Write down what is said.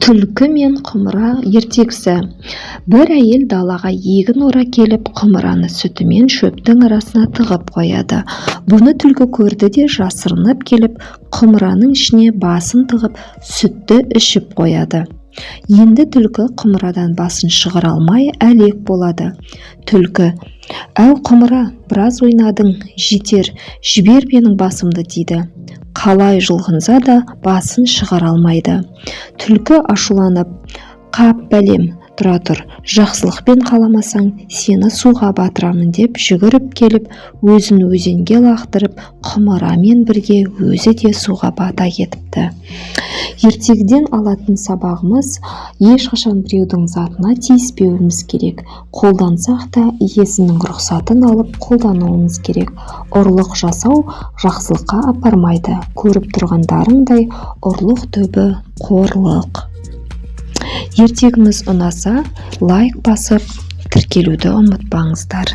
Түлкі мен құмыра ертегісі. Бір әйел далаға егін ора келіп, құмыраны сүтімен шөптің арасына тығып қояды. Бұны түлкі көрді де жасырынып келіп, құмыраның ішіне басын тығып, сүтті ішіп қояды. Енді түлкі құмырадан басын шығара алмай әлек болады. Түлкі: «Әу құмыра, біраз ойнадың, жетер, жібер менің басымды» дейді. Қалай жұлғынса да басын шығара алмайды. Түлкі ашуланып: «Қап бәлем, тұра тұр, жақсылықпен қаламасаң, сені суға батырамын» деп жүгіріп келіп, өзін өзенге лақтырып, құмырамен бірге өзі де суға бата кетіпті. Ертегіден алатын сабағымыз: ешқашан біреудің затына тиіспеуіміз керек. Қолдансақ та иесінің рұқсатын алып қолдануымыз керек. Ұрлық жасау жақсылыққа апармайды. Көріп тұрғандарыңдай, ұрлық түбі қорлық. Ертегіміз ұнаса, лайк басып, тіркелуді ұмытпаңыздар.